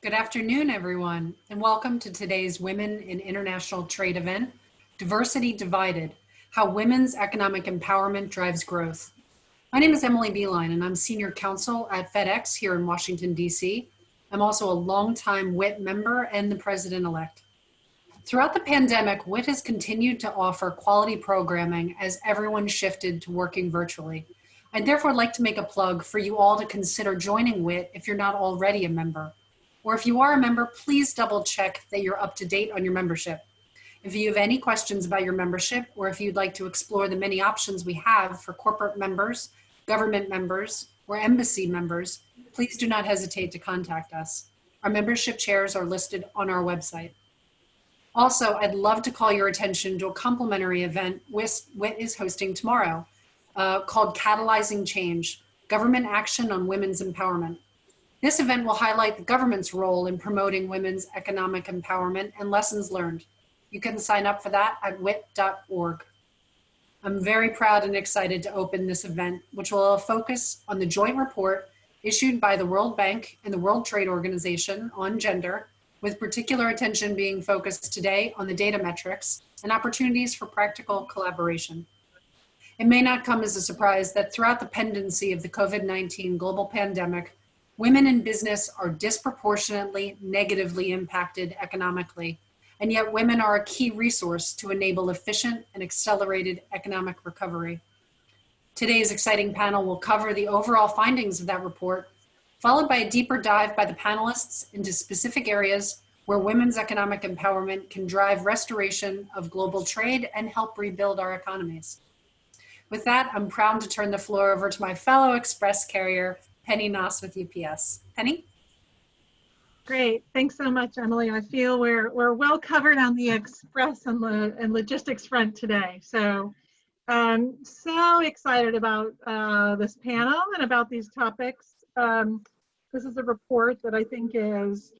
Good afternoon, everyone, and welcome to today's Women in International Trade event, Diversity Divided, How Women's Economic Empowerment Drives Growth. My name is Emily Beeline, and I'm Senior Counsel at FedEx here in Washington, D.C. I'm also a longtime WIT member and the President-elect. Throughout the pandemic, WIT has continued to offer quality programming as everyone shifted to working virtually. I'd therefore like to make a plug for you all to consider joining WIT if you're not already a member. Or if you are a member, please double check that you're up to date on your membership. If you have any questions about your membership, or if you'd like to explore the many options we have for corporate members, government members, or embassy members, please do not hesitate to contact us. Our membership chairs are listed on our website. Also, I'd love to call your attention to a complimentary event WIT is hosting tomorrow called Catalyzing Change, Government Action on Women's Empowerment. This event will highlight the government's role in promoting women's economic empowerment and lessons learned. You can sign up for that at wit.org. I'm very proud and excited to open this event, which will focus on the joint report issued by the World Bank and the World Trade Organization on gender, with particular attention being focused today on the data metrics and opportunities for practical collaboration. It may not come as a surprise that throughout the pendency of the COVID-19 global pandemic, women in business are disproportionately negatively impacted economically, and yet women are a key resource to enable efficient and accelerated economic recovery. Today's exciting panel will cover the overall findings of that report, followed by a deeper dive by the panelists into specific areas where women's economic empowerment can drive restoration of global trade and help rebuild our economies. With that, I'm proud to turn the floor over to my fellow express carrier, Penny Noss with UPS. Penny? Great, thanks so much, Emily. I feel we're well covered on the express and logistics front today. So I'm so excited about this panel and about these topics. This is a report that I think is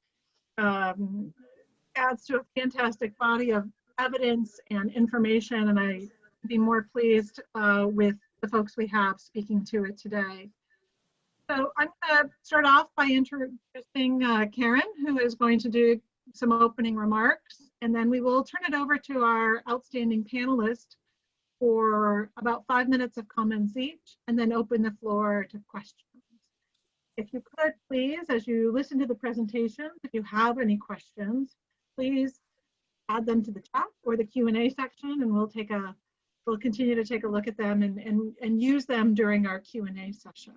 adds to a fantastic body of evidence and information, and I'd be more pleased with the folks we have speaking to it today. So I'm going to start off by introducing Karen, who is going to do some opening remarks, and then we will turn it over to our outstanding panelists for about 5 minutes of comments each, and then open the floor to questions. If you could, please, as you listen to the presentations, if you have any questions, please add them to the chat or the Q&A section, and we'll continue to take a look at them and use them during our Q&A session.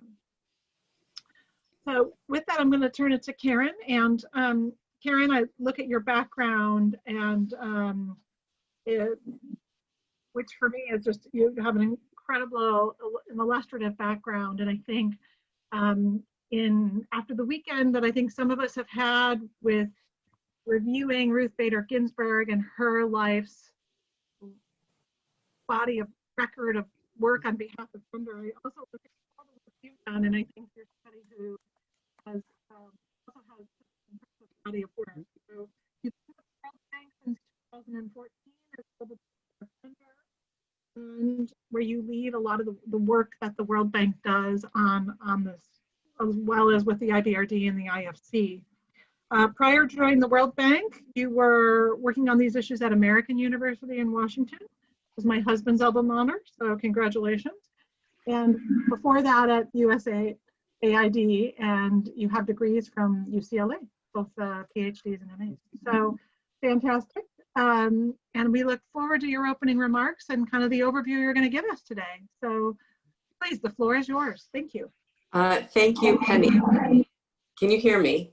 So with that, I'm going to turn it to Karen. And Karen, I look at your background, and which for me is just, you have an incredible, an illustrative background. And I think after the weekend that I think some of us have had with reviewing Ruth Bader Ginsburg and her life's body of record of work on behalf of gender, I also look at all the work you've done, and I think you're somebody who has also has an impressive body of work. So you've been with the World Bank since 2014 as global gender, and where you lead a lot of the work that the World Bank does on this, as well as with the IBRD and the IFC. Prior to joining the World Bank, you were working on these issues at American University in Washington. It was my husband's alma mater, so congratulations. And before that at USAID, and you have degrees from UCLA, both PhDs and MAs. So fantastic. And we look forward to your opening remarks and kind of the overview you're going to give us today. So please, the floor is yours. Thank you. Thank you, Penny. Can you hear me?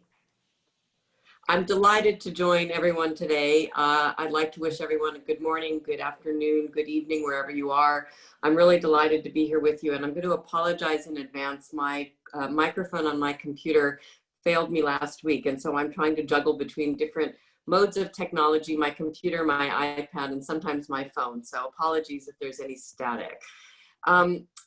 I'm delighted to join everyone today. I'd like to wish everyone a good morning, good afternoon, good evening, wherever you are. I'm really delighted to be here with you, and I'm going to apologize in advance. My microphone on my computer failed me last week, and so I'm trying to juggle between different modes of technology, my computer, my iPad, and sometimes my phone. So apologies if there's any static.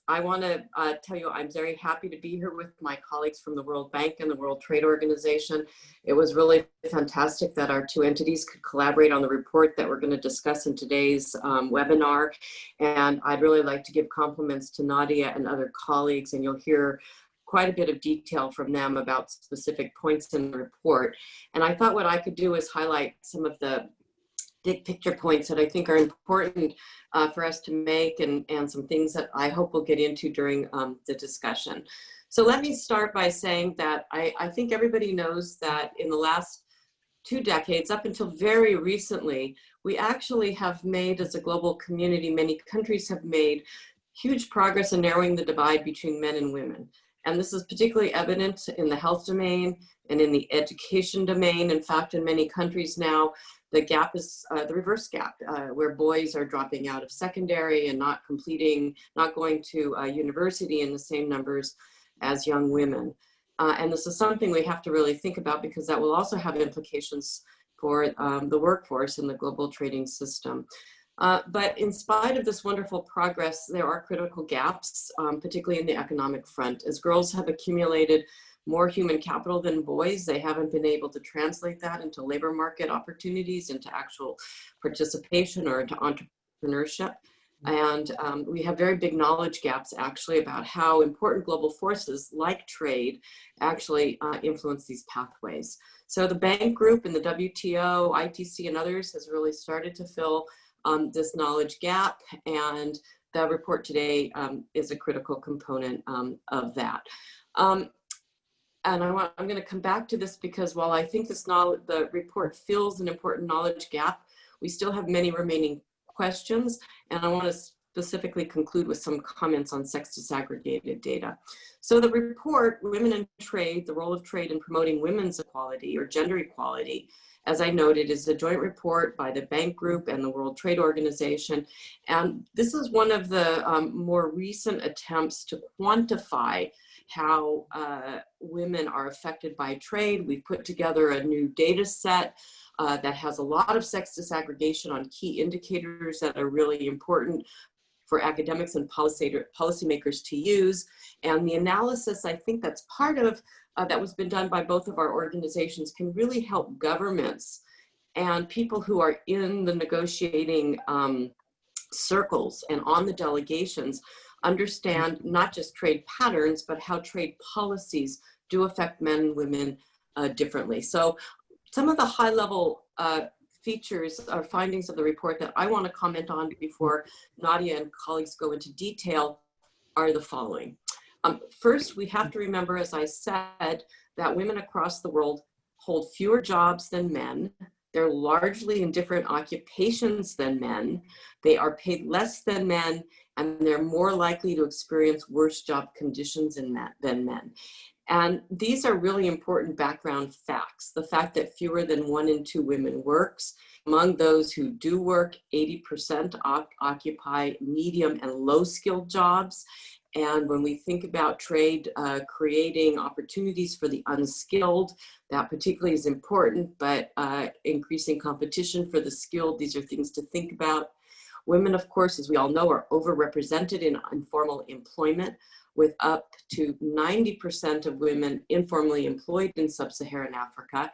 I want to tell you I'm very happy to be here with my colleagues from the World Bank and the World Trade Organization. It was really fantastic that our two entities could collaborate on the report that we're going to discuss in today's webinar. And I'd really like to give compliments to Nadia and other colleagues, and you'll hear quite a bit of detail from them about specific points in the report. And I thought what I could do is highlight some of the big picture points that I think are important for us to make, and some things that I hope we'll get into during the discussion. So let me start by saying that I think everybody knows that in the last 2 decades, up until very recently, we actually have made, as a global community, many countries have made huge progress in narrowing the divide between men and women. And this is particularly evident in the health domain and in the education domain. In fact, in many countries now, the gap is the reverse gap, where boys are dropping out of secondary and not going to university in the same numbers as young women. And this is something we have to really think about, because that will also have implications for the workforce in the global trading system. But in spite of this wonderful progress, there are critical gaps, particularly in the economic front. As girls have accumulated more human capital than boys, they haven't been able to translate that into labor market opportunities, into actual participation, or into entrepreneurship. And we have very big knowledge gaps, actually, about how important global forces like trade actually influence these pathways. So the Bank Group and the WTO, ITC, and others has really started to fill this knowledge gap, and the report today is a critical component of that. And I'm going to come back to this, because while I think the report fills an important knowledge gap, we still have many remaining questions, and I want to specifically conclude with some comments on sex disaggregated data. So the report, Women in Trade, the Role of Trade in Promoting Women's Equality or Gender Equality, as I noted, is a joint report by the Bank Group and the World Trade Organization. And this is one of the more recent attempts to quantify how women are affected by trade. We've put together a new data set that has a lot of sex disaggregation on key indicators that are really important for academics and policymakers to use. And the analysis, I think, that's part of that was been done by both of our organizations, can really help governments and people who are in the negotiating circles and on the delegations understand not just trade patterns, but how trade policies do affect men and women differently. So some of the high level features or findings of the report that I want to comment on before Nadia and colleagues go into detail are the following. First, we have to remember, as I said, that women across the world hold fewer jobs than men. They're largely in different occupations than men. They are paid less than men, and they're more likely to experience worse job conditions than men. And these are really important background facts. The fact that fewer than 1 in 2 women works. Among those who do work, 80% occupy medium and low skilled jobs. And when we think about trade creating opportunities for the unskilled, that particularly is important, but increasing competition for the skilled, these are things to think about. Women, of course, as we all know, are overrepresented in informal employment, with up to 90% of women informally employed in sub-Saharan Africa.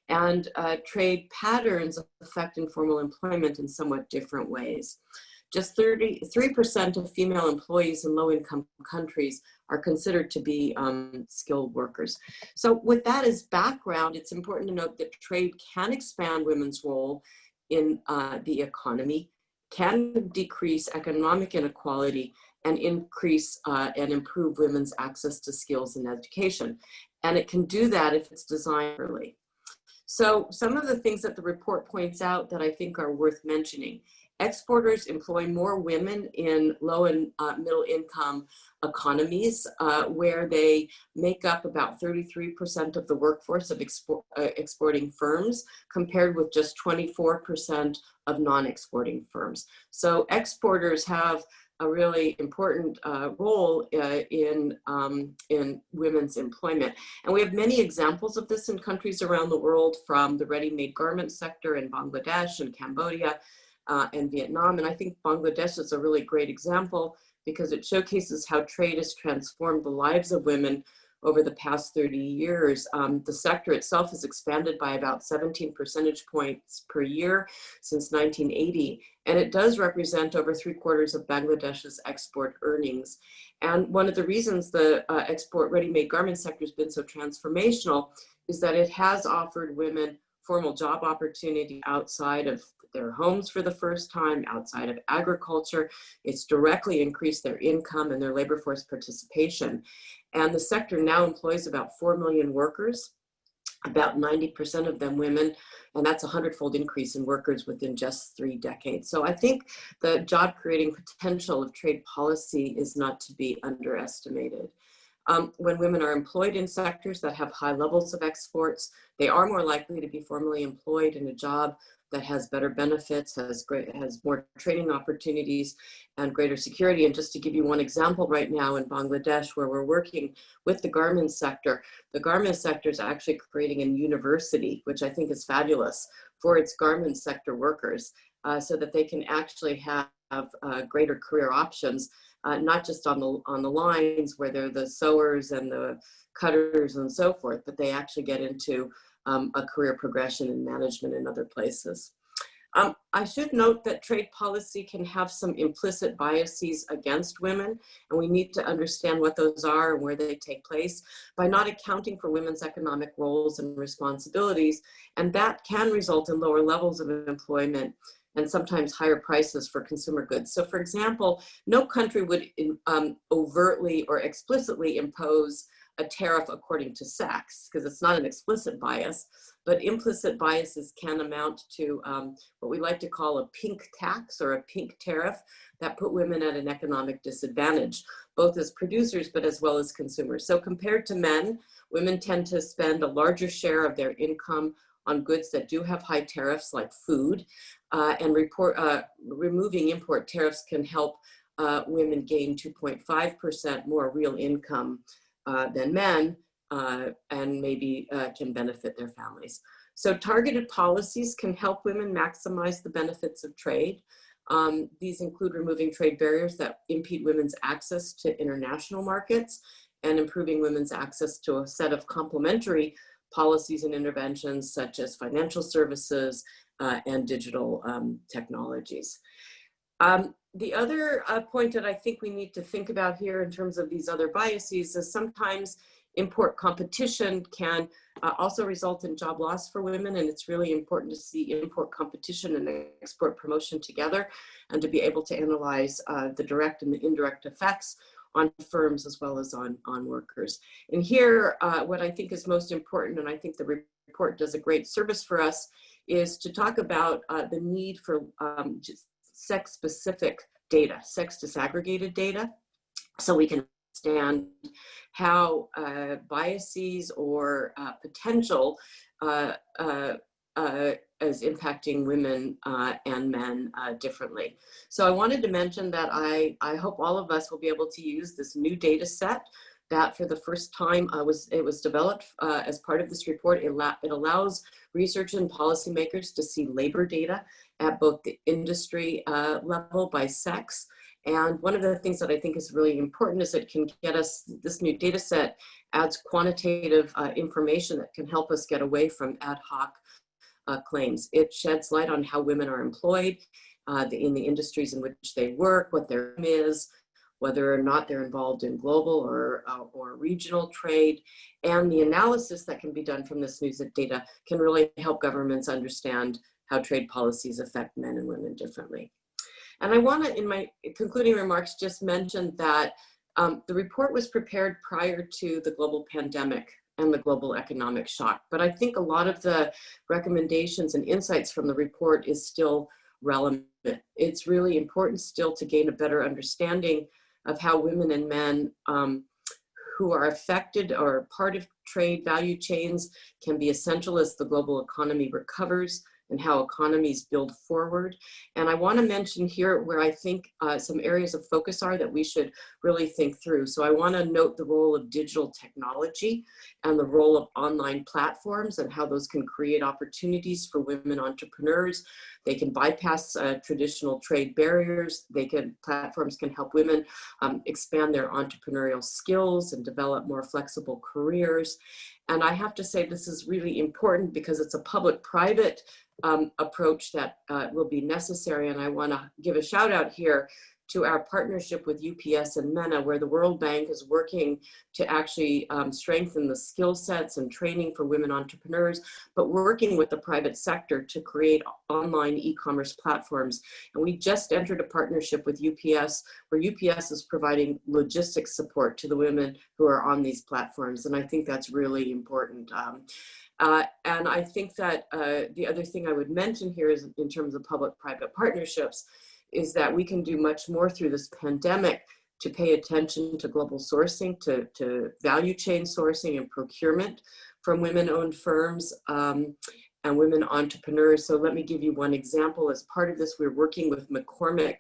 And trade patterns affect informal employment in somewhat different ways. Just 33% of female employees in low-income countries are considered to be skilled workers. So with that as background, it's important to note that trade can expand women's role in the economy, can decrease economic inequality, and increase and improve women's access to skills and education. And it can do that if it's designed early. So some of the things that the report points out that I think are worth mentioning: exporters employ more women in low and middle income economies, where they make up about 33% of the workforce of exporting firms, compared with just 24% of non-exporting firms. So exporters have a really important role in women's employment. And we have many examples of this in countries around the world, from the ready-made garment sector in Bangladesh and Cambodia and Vietnam. And I think Bangladesh is a really great example, because it showcases how trade has transformed the lives of women over the past 30 years. The sector itself has expanded by about 17 percentage points per year since 1980, and it does represent over 3/4 of Bangladesh's export earnings. And one of the reasons the export ready-made garment sector has been so transformational is that it has offered women formal job opportunity outside of their homes for the first time, outside of agriculture. It's directly increased their income and their labor force participation. And the sector now employs about 4 million workers, about 90% of them women, and that's a 100-fold increase in workers within just 3 decades. So I think the job creating potential of trade policy is not to be underestimated. When women are employed in sectors that have high levels of exports, they are more likely to be formally employed in a job that has better benefits, has more training opportunities and greater security. And just to give you one example, right now in Bangladesh, where we're working with the garment sector is actually creating a university, which I think is fabulous, for its garment sector workers, so that they can actually have greater career options, not just on the lines where they're the sewers and the cutters and so forth, but they actually get into a career progression in management in other places. I should note that trade policy can have some implicit biases against women, and we need to understand what those are and where they take place by not accounting for women's economic roles and responsibilities, and that can result in lower levels of employment and sometimes higher prices for consumer goods. So for example, no country would overtly or explicitly impose a tariff according to sex, because it's not an explicit bias, but implicit biases can amount to what we like to call a pink tax or a pink tariff that put women at an economic disadvantage, both as producers but as well as consumers. So compared to men, women tend to spend a larger share of their income on goods that do have high tariffs like food, and removing import tariffs can help women gain 2.5% more real income than men, and maybe can benefit their families. So targeted policies can help women maximize the benefits of trade. These include removing trade barriers that impede women's access to international markets and improving women's access to a set of complementary policies and interventions such as financial services and digital technologies. The other point that I think we need to think about here in terms of these other biases is sometimes import competition can also result in job loss for women, and it's really important to see import competition and export promotion together and to be able to analyze the direct and the indirect effects on firms as well as on workers. And here, what I think is most important, and I think the report does a great service for us, is to talk about the need for sex-specific data, sex disaggregated data, so we can understand how biases or potential is impacting women and men differently. So I wanted to mention that I hope all of us will be able to use this new data set that for the first time it was developed as part of this report. It allows researchers and policymakers to see labor data at both the industry level by sex. And one of the things that I think is really important is it can get us, this new data set adds quantitative information that can help us get away from ad hoc claims. It sheds light on how women are employed in the industries in which they work, what their income is, whether or not they're involved in global or regional trade. And the analysis that can be done from this new data can really help governments understand how trade policies affect men and women differently. And I want to, in my concluding remarks, just mention that the report was prepared prior to the global pandemic and the global economic shock. But I think a lot of the recommendations and insights from the report is still relevant. It's really important still to gain a better understanding of how women and men who are affected or part of trade value chains can be essential as the global economy recovers and how economies build forward. And I want to mention here where I think some areas of focus are that we should really think through. So I want to note the role of digital technology and the role of online platforms and how those can create opportunities for women entrepreneurs. They can bypass traditional trade barriers. Platforms can help women expand their entrepreneurial skills and develop more flexible careers. And I have to say this is really important because it's a public-private approach that will be necessary. And I want to give a shout out here to our partnership with UPS and MENA, where the World Bank is working to actually strengthen the skill sets and training for women entrepreneurs, but working with the private sector to create online e-commerce platforms. And we just entered a partnership with UPS, where UPS is providing logistics support to the women who are on these platforms. And I think that's really important. And I think that the other thing I would mention here is in terms of public-private partnerships, is that we can do much more through this pandemic to pay attention to global sourcing, to value chain sourcing and procurement from women-owned firms and women entrepreneurs. So let me give you one example. As part of this, we're working with McCormick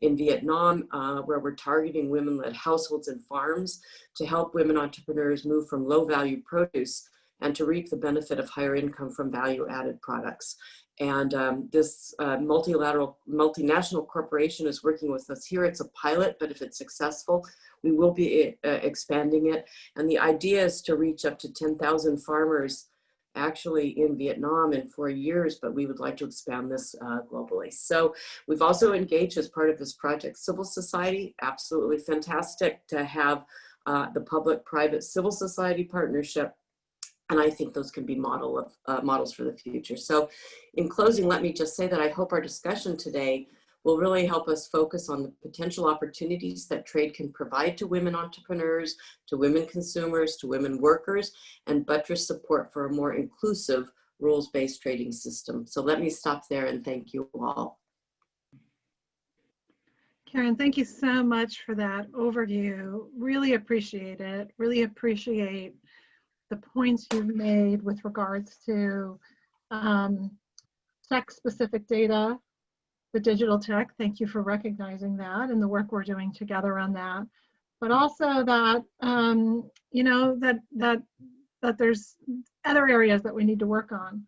in Vietnam, where we're targeting women-led households and farms to help women entrepreneurs move from low-value produce and to reap the benefit of higher income from value-added products. And this multinational corporation is working with us here. It's a pilot, but if it's successful, we will be expanding it. And the idea is to reach up to 10,000 farmers actually in Vietnam in 4 years, but we would like to expand this globally. So we've also engaged as part of this project civil society. Absolutely fantastic to have the public-private civil society partnership. And I think those can be models for the future. So in closing, let me just say that I hope our discussion today will really help us focus on the potential opportunities that trade can provide to women entrepreneurs, to women consumers, to women workers, and buttress support for a more inclusive rules-based trading system. So let me stop there and thank you all. Karen, thank you so much for that overview. Really appreciate it. Really appreciate the points you've made with regards to tech-specific data, the digital tech. Thank you for recognizing that and the work we're doing together on that. But also that you know that there's other areas that we need to work on.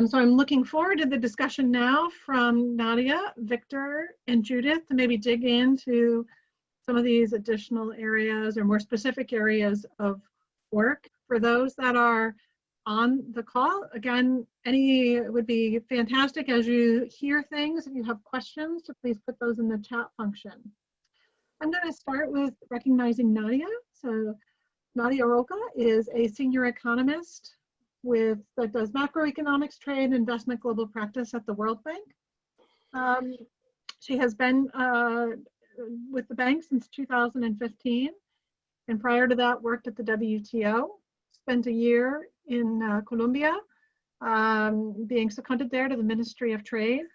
So I'm looking forward to the discussion now from Nadia, Victor, and Judith to maybe dig into some of these additional areas or more specific areas of work. For those that are on the call, again, any would be fantastic as you hear things. If you have questions, so please put those in the chat function. I'm going to start with recognizing Nadia. So Nadia Roca is a senior economist that does macroeconomics, trade, investment, global practice at the World Bank. She has been with the bank since 2015, and prior to that worked at the WTO. Spent a year in Colombia, being seconded there to the Ministry of Trade.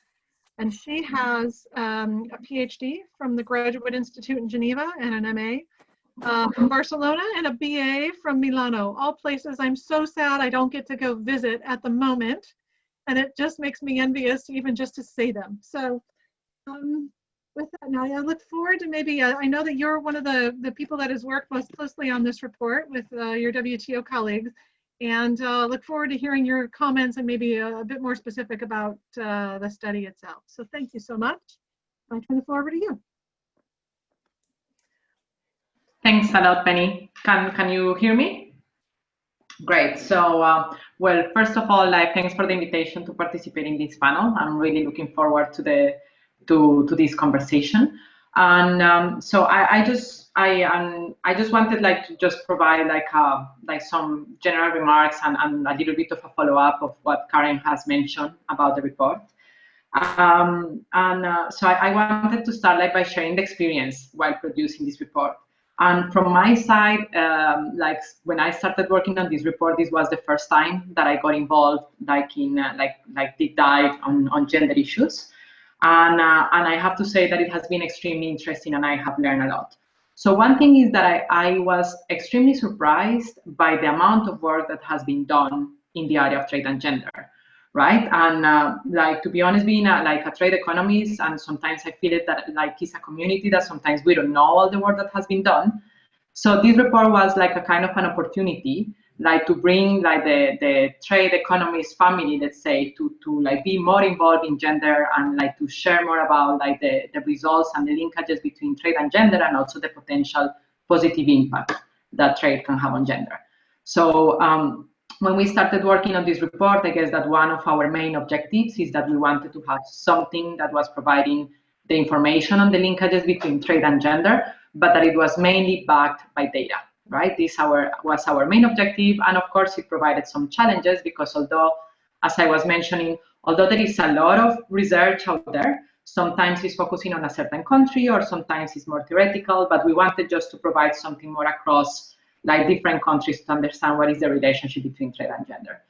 And she has a PhD from the Graduate Institute in Geneva and an MA from Barcelona and a BA from Milano, all places I'm so sad I don't get to go visit at the moment. And it just makes me envious even just to say them. So with that, Nadia, I look forward to maybe, I know that you're one of the people that has worked most closely on this report with your WTO colleagues, and look forward to hearing your comments and maybe a bit more specific about the study itself. So thank you so much. I turn the floor over to you. Thanks a lot, Penny. Can you hear me? Great. So, well, first of all, thanks for the invitation to participate in this panel. I'm really looking forward to this conversation, and so I just wanted to just provide some general remarks and a little bit of a follow-up of what Karen has mentioned about the report. So I wanted to start by sharing the experience while producing this report. And from my side, when I started working on this report, this was the first time that I got involved in deep dive on gender issues. And I have to say that it has been extremely interesting and I have learned a lot. So one thing is that I was extremely surprised by the amount of work that has been done in the area of trade and gender, right? And to be honest, being a trade economist, and sometimes I feel it that it's a community that sometimes we don't know all the work that has been done. So this report was a kind of an opportunity like to bring like the trade economist family, let's say, to like be more involved in gender and like to share more about like the results and the linkages between trade and gender, and also the potential positive impact that trade can have on gender. So when we started working on this report, I guess that one of our main objectives is that we wanted to have something that was providing the information on the linkages between trade and gender, but that it was mainly backed by data, right? This was our main objective, and of course it provided some challenges because although, as I was mentioning, although there is a lot of research out there, sometimes it's focusing on a certain country or sometimes it's more theoretical, but we wanted just to provide something more across like different countries to understand what is the relationship between trade and gender.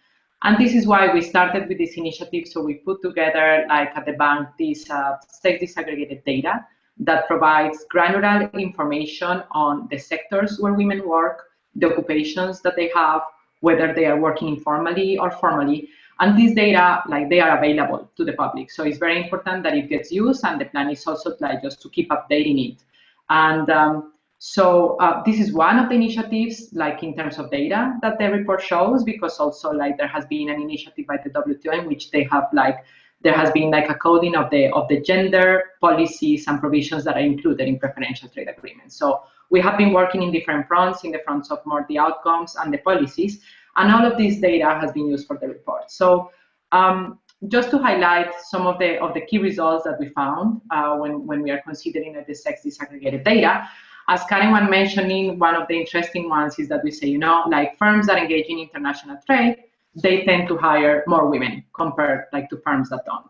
And this is why we started with this initiative. So we put together, like at the bank, this sex disaggregated data that provides granular information on the sectors where women work, the occupations that they have, whether they are working informally or formally. And these data, like they are available to the public. So it's very important that it gets used, and the plan is also like just to keep updating it. And so this is one of the initiatives, like in terms of data that the report shows, because also like there has been an initiative by the WTO in which they have like, there has been like a coding of the gender policies and provisions that are included in preferential trade agreements. So we have been working in different fronts, in the fronts of more the outcomes and the policies, and all of this data has been used for the report. So just to highlight some of the key results that we found when we are considering the sex disaggregated data. As Karen was mentioning, one of the interesting ones is that we say, you know, like firms that engage in international trade, they tend to hire more women compared like to firms that don't.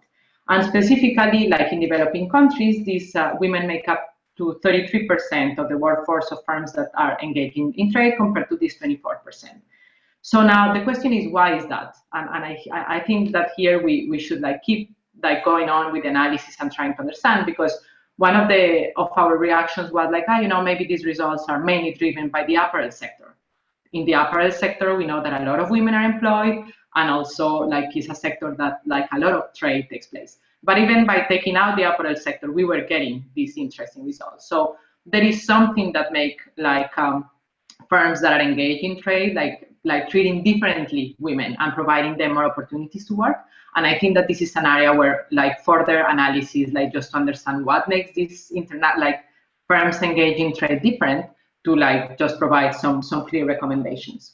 And specifically, like in developing countries, these women make up to 33% of the workforce of firms that are engaging in trade compared to this 24%. So now the question is, why is that? And I think that here we should like keep like going on with the analysis and trying to understand, because one of our reactions was like, you know, maybe these results are mainly driven by the apparel sector. In the apparel sector, we know that a lot of women are employed, and also like it's a sector that like a lot of trade takes place. But even by taking out the apparel sector, we were getting these interesting results. So there is something that make like firms that are engaged in trade, like treating differently women and providing them more opportunities to work. And I think that this is an area where like further analysis, like just to understand what makes these internet like firms engage in trade different, to like just provide some clear recommendations.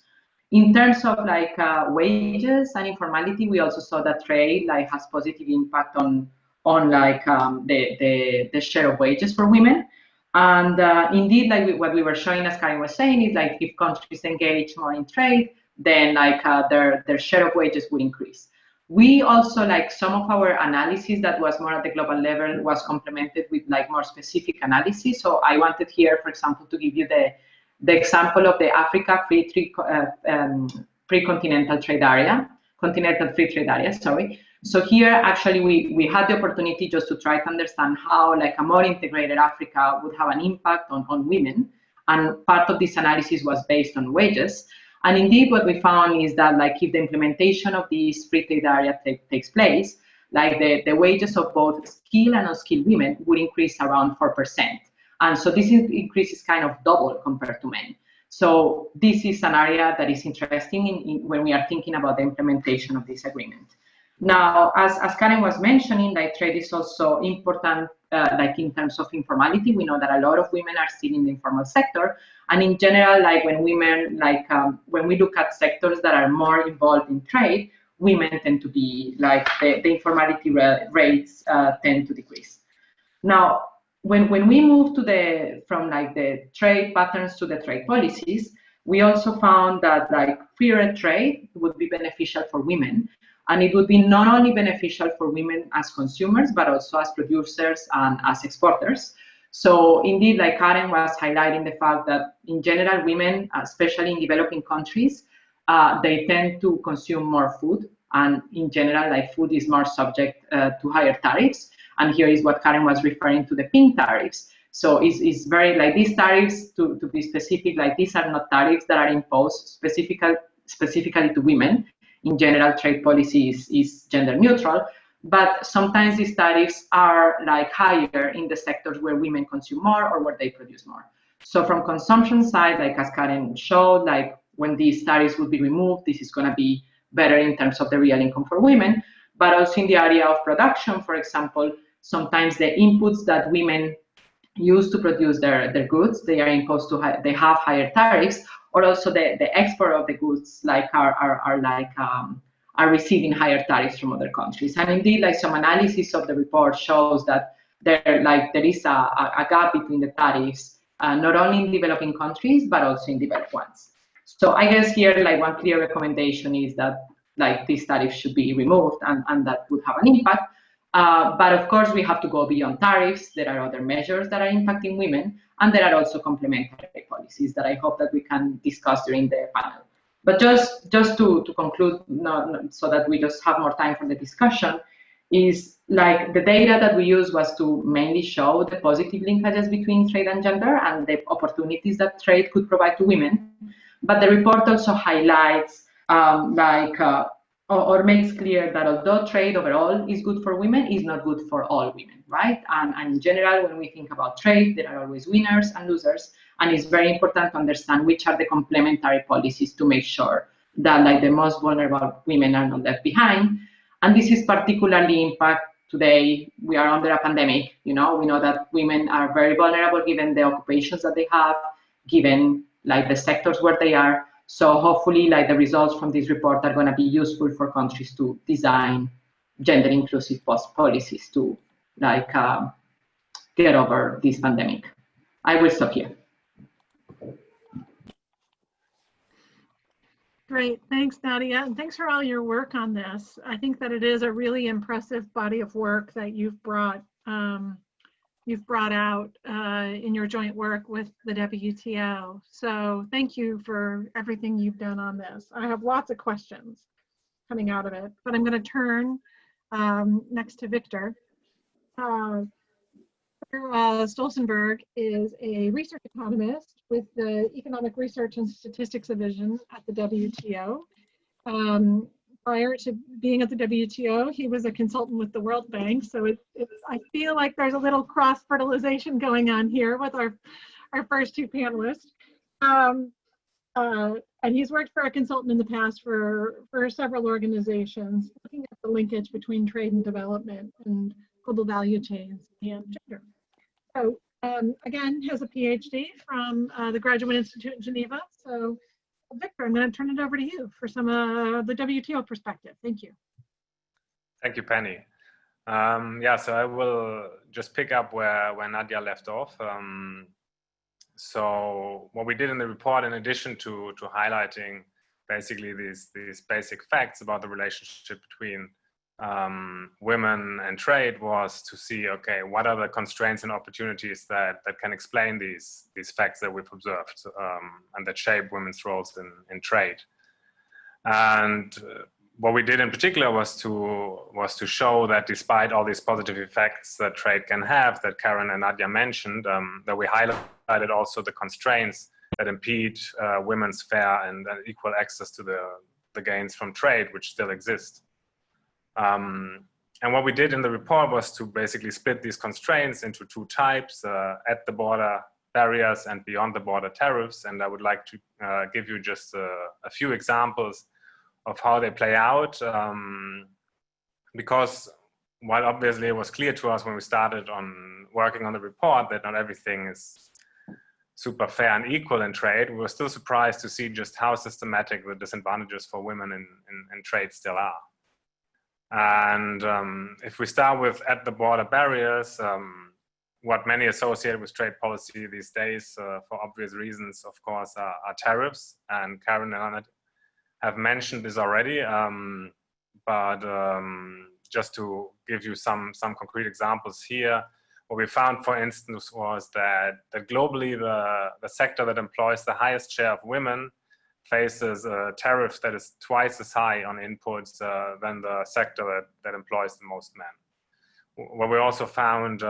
In terms of like wages and informality, we also saw that trade like has positive impact on like the share of wages for women. And indeed, like what we were showing, as Karen was saying, is like if countries engage more in trade, then like their share of wages would increase. We also, like some of our analysis that was more at the global level was complemented with like more specific analysis. So I wanted here, for example, to give you the example of the Africa continental free trade area, sorry. So here, actually, we had the opportunity just to try to understand how like a more integrated Africa would have an impact on women. And part of this analysis was based on wages. And indeed, what we found is that like if the implementation of this free trade area takes place, like the wages of both skilled and unskilled women would increase around 4%. And so this increase is kind of double compared to men. So this is an area that is interesting when we are thinking about the implementation of this agreement. Now, as Karen was mentioning, like trade is also important, like in terms of informality. We know that a lot of women are still in the informal sector, and in general, like when women, like when we look at sectors that are more involved in trade, women tend to be like the informality rates tend to decrease. Now, when we move from like the trade patterns to the trade policies, we also found that like fairer trade would be beneficial for women. And it would be not only beneficial for women as consumers, but also as producers and as exporters. So indeed, like Karen was highlighting the fact that in general, women, especially in developing countries, they tend to consume more food. And in general, like food is more subject to higher tariffs. And here is what Karen was referring to, the pink tariffs. So it's very like these tariffs, to be specific, like these are not tariffs that are imposed specifically to women. In general, trade policy is gender neutral, but sometimes these tariffs are like higher in the sectors where women consume more or where they produce more. So from consumption side, like as Karen showed, like when these tariffs would be removed, this is going to be better in terms of the real income for women. But also in the area of production, for example, sometimes the inputs that women use to produce their goods, they are imposed to, they have higher tariffs, or also the export of the goods are receiving higher tariffs from other countries. And indeed, like some analysis of the report shows that there is a gap between the tariffs, not only in developing countries, but also in developed ones. So I guess here, like one clear recommendation is that like these tariffs should be removed, and that would have an impact. But of course, we have to go beyond tariffs. There are other measures that are impacting women, and there are also complementary policies that I hope that we can discuss during the panel. But just to conclude, so that we just have more time for the discussion, is like the data that we used was to mainly show the positive linkages between trade and gender and the opportunities that trade could provide to women. But the report also highlights or makes clear that although trade overall is good for women, it's not good for all women, right? And in general, when we think about trade, there are always winners and losers, and it's very important to understand which are the complementary policies to make sure that like the most vulnerable women are not left behind. And this is particularly impact today. We are under a pandemic. We know that women are very vulnerable given the occupations that they have, given like the sectors where they are. So hopefully, like the results from this report are going to be useful for countries to design gender inclusive policies to like get over this pandemic. I will stop here. Great, thanks, Nadia, and thanks for all your work on this. I think that it is a really impressive body of work that you've brought out in your joint work with the WTO. So thank you for everything you've done on this. I have lots of questions coming out of it, but I'm going to turn next to Victor. Stolzenberg is a research economist with the Economic Research and Statistics Division at the WTO. Prior to being at the WTO, he was a consultant with the World Bank. So I feel like there's a little cross-fertilization going on here with our first two panelists. And he's worked for a consultant in the past for several organizations, looking at the linkage between trade and development and global value chains and gender. So again, has a PhD from the Graduate Institute in Geneva. So Victor, I'm going to turn it over to you for some of the WTO perspective. Thank you. Thank you, Penny. So I will just pick up where Nadia left off. So what we did in the report, in addition to highlighting basically these basic facts about the relationship between women and trade, was to see, okay, what are the constraints and opportunities that can explain these facts that we've observed and that shape women's roles in trade. And what we did in particular was to show that despite all these positive effects that trade can have, that Karen and Nadia mentioned, that we highlighted also the constraints that impede women's fair and equal access to the gains from trade, which still exist. And what we did in the report was to basically split these constraints into two types, at the border barriers and beyond the border tariffs. And I would like to give you just a few examples of how they play out, because while obviously it was clear to us when we started on working on the report that not everything is super fair and equal in trade, we were still surprised to see just how systematic the disadvantages for women in trade still are. And if we start with at the border barriers, what many associate with trade policy these days, for obvious reasons, of course, are tariffs. And Karen and Anna have mentioned this already, but just to give you some concrete examples here, what we found, for instance, was that globally the sector that employs the highest share of women faces a tariff that is twice as high on inputs than the sector that employs the most men. What we also found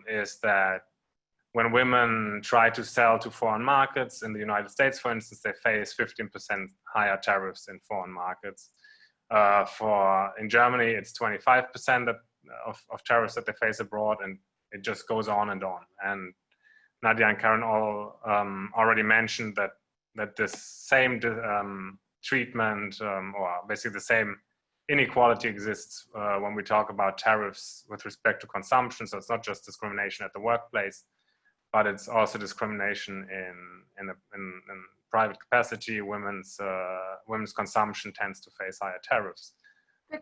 is that when women try to sell to foreign markets in the United States, for instance, they face 15% higher tariffs in foreign markets. In Germany, it's 25% of tariffs that they face abroad, and it just goes on and on. And Nadia and Karen all already mentioned that that this same treatment or basically the same inequality exists when we talk about tariffs with respect to consumption. So it's not just discrimination at the workplace, but it's also discrimination in private capacity. Women's consumption tends to face higher tariffs.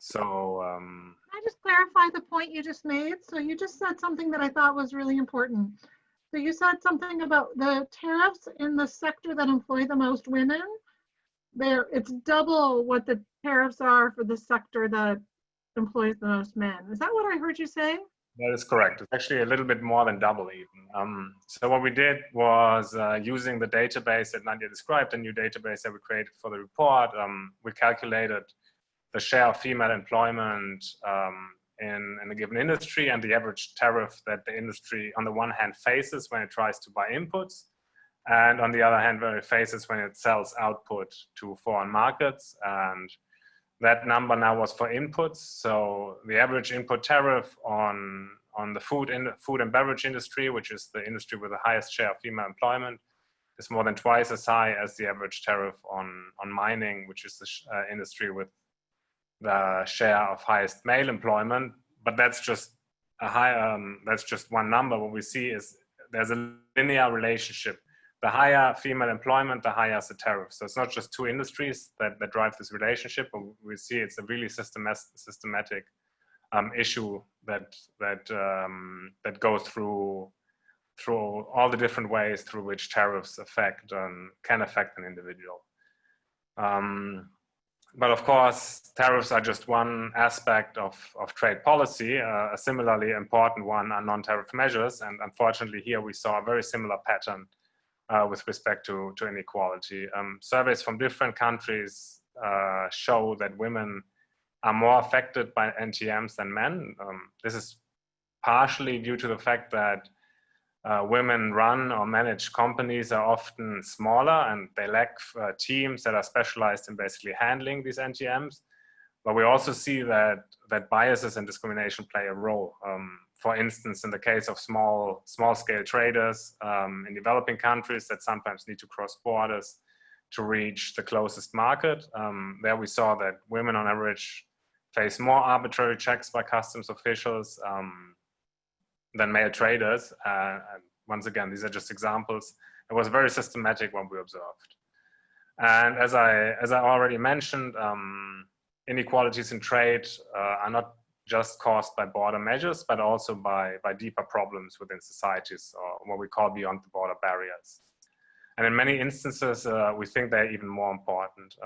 So Can I just clarify the point you just made? So you just said something that I thought was really important. So you said something about the tariffs in the sector that employ the most women. It's double what the tariffs are for the sector that employs the most men. Is that what I heard you say? that is correct. It's actually a little bit more than double even. So what we did was using the database that Nadia described, a new database that we created for the report. We calculated the share of female employment in a given industry and the average tariff that the industry on the one hand faces when it tries to buy inputs, and on the other hand where it faces when it sells output to foreign markets. And that number now was for inputs. So the average input tariff on the food and beverage industry, which is the industry with the highest share of female employment, is more than twice as high as the average tariff on mining, which is the industry with the share of highest male employment. But that's just that's just one number. What we see is there's a linear relationship. The higher female employment, the higher the tariff. So it's not just two industries that drive this relationship, but we see it's a really systematic issue that goes through all the different ways through which tariffs can affect an individual. But of course, tariffs are just one aspect of trade policy. A similarly important one are non-tariff measures. And unfortunately here we saw a very similar pattern with respect to inequality. Surveys from different countries show that women are more affected by NTMs than men. This is partially due to the fact that women run or manage companies are often smaller and they lack teams that are specialized in basically handling these NTMs. But we also see that biases and discrimination play a role. For instance, in the case of small-scale traders in developing countries that sometimes need to cross borders to reach the closest market, there we saw that women on average face more arbitrary checks by customs officials than male traders. And once again, these are just examples. It was very systematic what we observed. And as I already mentioned, inequalities in trade are not just caused by border measures, but also by deeper problems within societies, or what we call beyond the border barriers. And in many instances, we think they're even more important.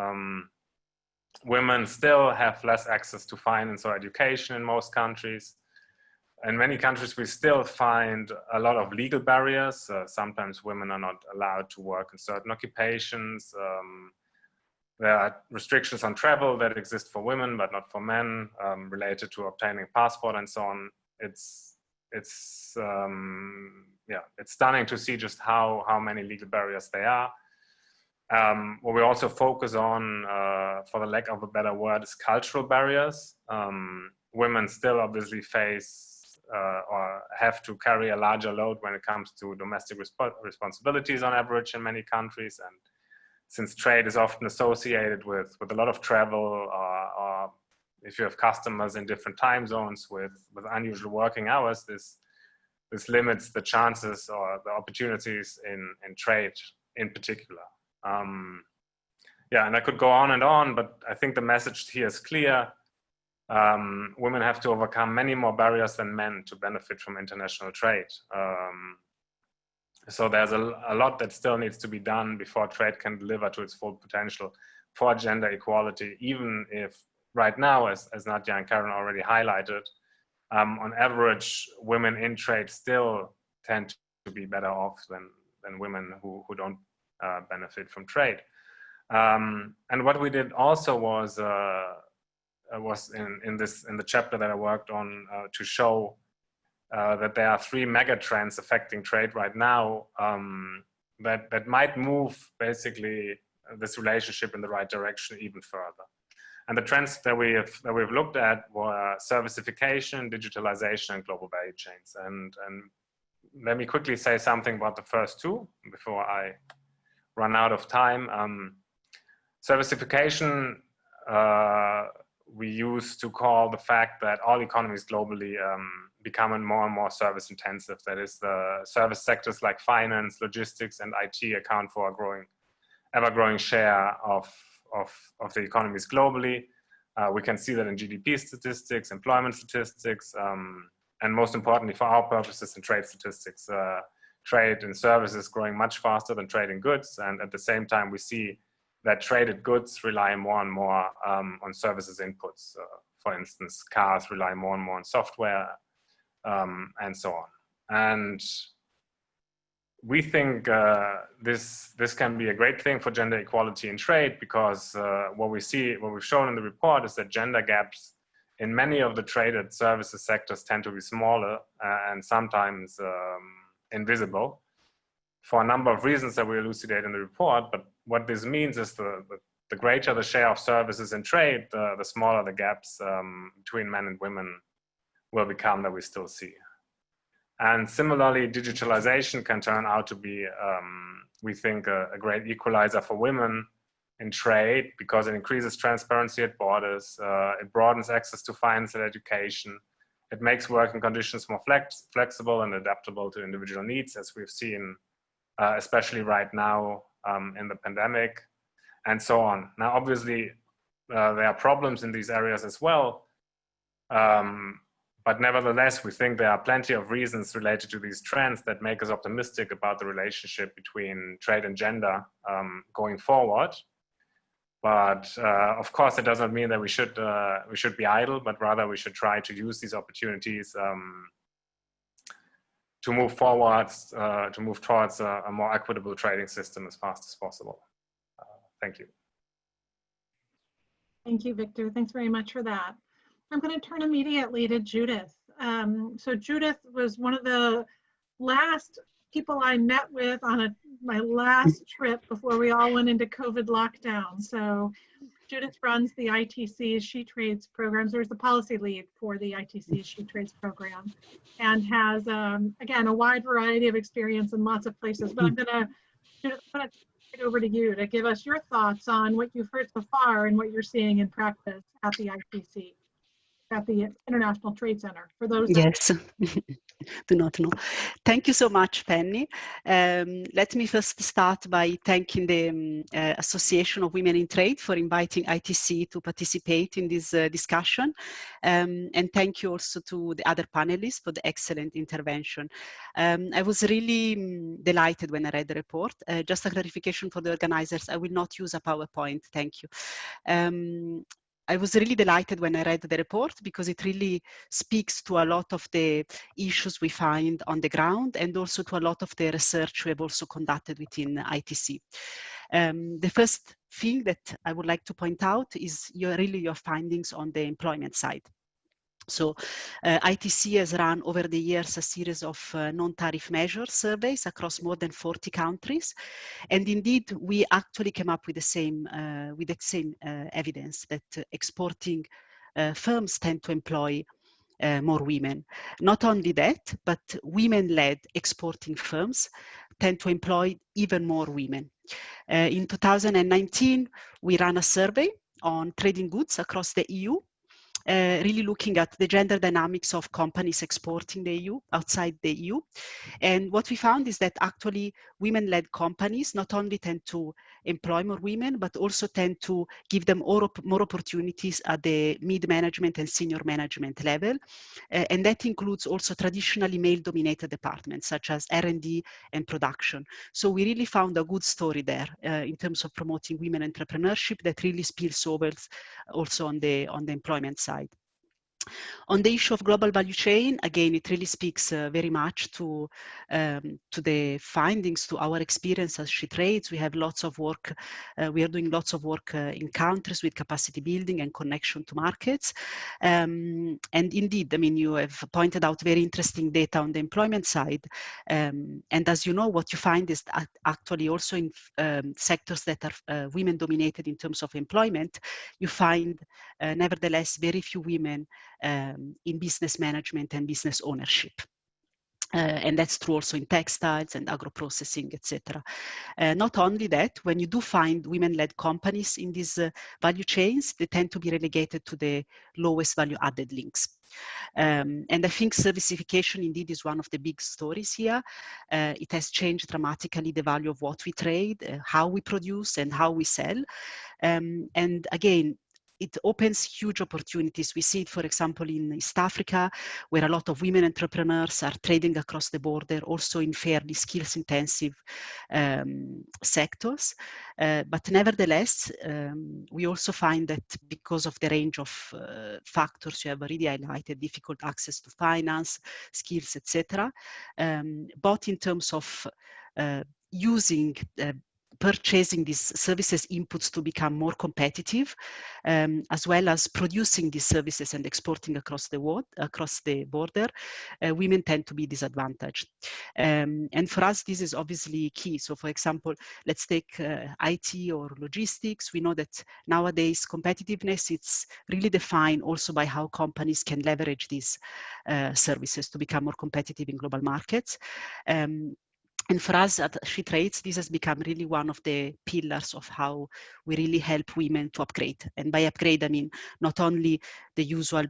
Women still have less access to finance or education in most countries. In many countries, we still find a lot of legal barriers. Sometimes women are not allowed to work in certain occupations. There are restrictions on travel that exist for women, but not for men, related to obtaining a passport and so on. It's stunning to see just how many legal barriers there are. What we also focus on, for the lack of a better word, is cultural barriers. Women still obviously face or have to carry a larger load when it comes to domestic responsibilities on average in many countries. And since trade is often associated with a lot of travel, or if you have customers in different time zones with unusual working hours, this limits the chances or the opportunities in trade in particular. And I could go on, but I think the message here is clear. Women have to overcome many more barriers than men to benefit from international trade. So there's a lot that still needs to be done before trade can deliver to its full potential for gender equality, even if right now, as Nadia and Karen already highlighted, on average, women in trade still tend to be better off than women who don't benefit from trade. And what we did also was in the chapter that I worked on to show that there are three mega trends affecting trade right now that might move basically this relationship in the right direction even further. And the trends that we've looked at were servicification, digitalization, and global value chains. And let me quickly say something about the first two before I run out of time. Servicification, we used to call the fact that all economies globally becoming more and more service intensive. That is, the service sectors like finance, logistics, and IT account for a ever-growing share of the economies globally. We can see that in GDP statistics, employment statistics, and most importantly for our purposes in trade statistics. Trade in services growing much faster than trade in goods, and at the same time we see that traded goods rely more and more on services inputs. For instance, cars rely more and more on software, and so on. And we think this can be a great thing for gender equality in trade, because what we've shown in the report is that gender gaps in many of the traded services sectors tend to be smaller and sometimes invisible, for a number of reasons that we elucidate in the report. But what this means is the greater the share of services in trade, the smaller the gaps between men and women will become that we still see. And similarly, digitalization can turn out to be, we think, a great equalizer for women in trade, because it increases transparency at borders, it broadens access to finance and education, it makes working conditions more flexible and adaptable to individual needs, as we've seen, especially right now in the pandemic, and so on. Now, obviously, there are problems in these areas as well, but nevertheless, we think there are plenty of reasons related to these trends that make us optimistic about the relationship between trade and gender going forward. But of course, it doesn't mean that we should be idle, but rather we should try to use these opportunities to move forwards, to move towards a more equitable trading system as fast as possible. Thank you. Thank you, Victor. Thanks very much for that. I'm going to turn immediately to Judith. So Judith was one of the last people I met with on my last trip before we all went into COVID lockdown. So Judith runs the ITC's She Trades programs. There's the policy lead for the ITC's She Trades program, and has, again, a wide variety of experience in lots of places. But Judith, I'm going to turn it over to you to give us your thoughts on what you've heard so far and what you're seeing in practice at the ITC, at the International Trade Center, for those that yes. Do not know. Thank you so much, Penny. Let me first start by thanking the Association of Women in Trade for inviting ITC to participate in this discussion. And thank you also to the other panelists for the excellent intervention. I was really delighted when I read the report. Just a clarification for the organizers, I will not use a PowerPoint, thank you. I was really delighted when I read the report, because it really speaks to a lot of the issues we find on the ground, and also to a lot of the research we have also conducted within ITC. The first thing that I would like to point out is your findings on the employment side. So ITC has run over the years a series of non-tariff measure surveys across more than 40 countries. And indeed, we actually came up with the same evidence that exporting firms tend to employ more women. Not only that, but women-led exporting firms tend to employ even more women. In 2019, we ran a survey on trading goods across the EU, really looking at the gender dynamics of companies exporting the EU, outside the EU. And what we found is that actually women-led companies not only tend to employ more women, but also tend to give them more opportunities at the mid-management and senior management level. And that includes also traditionally male-dominated departments, such as R&D and production. So we really found a good story there in terms of promoting women entrepreneurship that really spills over also on the employment side. On the issue of global value chain, again, it really speaks very much to the findings, to our experience as She Trades. We have lots of work, we are doing lots of work in countries with capacity building and connection to markets. And indeed, I mean, you have pointed out very interesting data on the employment side. And as you know, what you find is that actually also in sectors that are women dominated in terms of employment, you find nevertheless very few women in business management and business ownership. And that's true also in textiles and agro-processing, etc. Not only that, when you do find women-led companies in these value chains, they tend to be relegated to the lowest value-added links. And I think servicification indeed is one of the big stories here. It has changed dramatically the value of what we trade, how we produce, and how we sell. And again, it opens huge opportunities. We see it, for example, in East Africa, where a lot of women entrepreneurs are trading across the border, also in fairly skills-intensive sectors. But nevertheless, we also find that because of the range of factors you have already highlighted, difficult access to finance, skills, etc., both in terms of using purchasing these services inputs to become more competitive, as well as producing these services and exporting across the world, across the border, women tend to be disadvantaged. And for us, this is obviously key. So for example, let's take IT or logistics. We know that nowadays competitiveness, it's really defined also by how companies can leverage these services to become more competitive in global markets. And for us at She Trades, this has become really one of the pillars of how we really help women to upgrade. And by upgrade, I mean not only the usual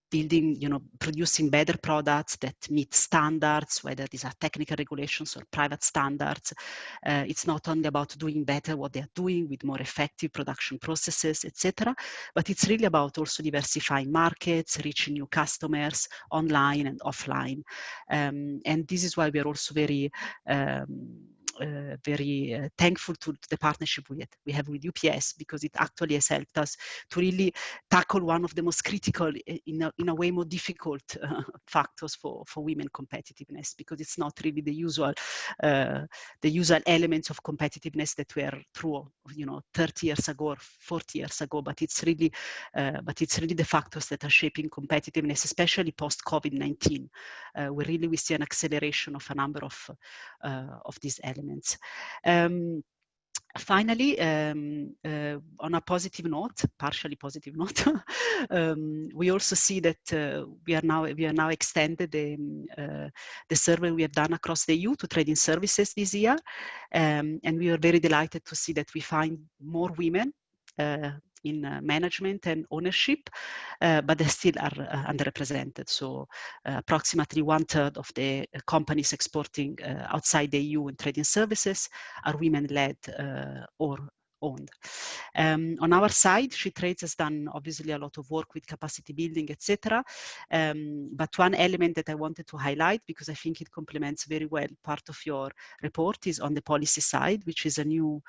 building, producing better products that meet standards, whether these are technical regulations or private standards. It's not only about doing better what they're doing with more effective production processes, etc., but it's really about also diversifying markets, reaching new customers online and offline. And this is why we are also very thankful to the partnership we have with UPS, because it actually has helped us to really tackle one of the most critical, in a way more difficult factors for women competitiveness, because it's not really the usual elements of competitiveness that were true 30 years ago or 40 years ago, but it's really the factors that are shaping competitiveness, especially post COVID-19, where really we see an acceleration of a number of these elements. Finally, on a positive note, partially positive note, we also see that we are now extended the survey we have done across the EU to trading services this year, and we are very delighted to see that we find more women in management and ownership, but they still are underrepresented. So approximately 1/3 of the companies exporting outside the EU in trading services are women-led or owned. On our side, She Trades has done obviously a lot of work with capacity building, etc. But one element that I wanted to highlight, because I think it complements very well part of your report, is on the policy side, which is a new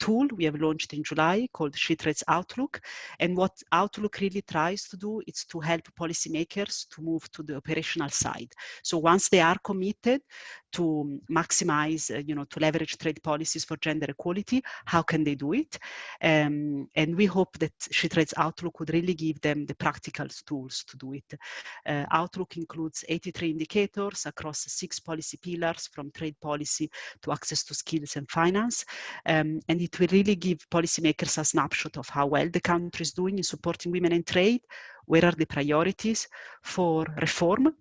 tool we have launched in July called She Trades Outlook. And what Outlook really tries to do is to help policymakers to move to the operational side. So once they are committed to maximize, to leverage trade policies for gender equality, how can they do it? And we hope that She Trades Outlook would really give them the practical tools to do it. Outlook includes 83 indicators across 6 policy pillars, from trade policy to access to skills and finance. And it will really give policymakers a snapshot of how well the country is doing in supporting women in trade, where are the priorities for reform,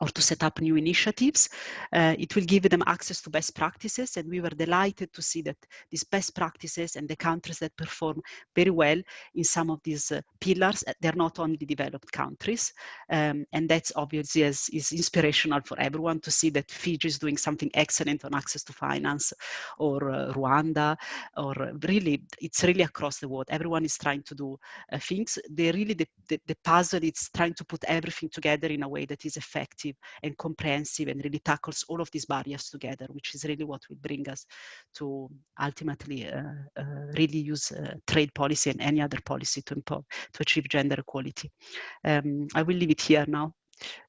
or to set up new initiatives. It will give them access to best practices, and we were delighted to see that these best practices and the countries that perform very well in some of these pillars, they're not only developed countries, and that's obviously is inspirational for everyone to see that Fiji is doing something excellent on access to finance, or Rwanda, or really, it's really across the world. Everyone is trying to do things. They really, the puzzle is trying to put everything together in a way that is effective and comprehensive and really tackles all of these barriers together, which is really what will bring us to ultimately really use trade policy and any other policy to achieve gender equality. I will leave it here now.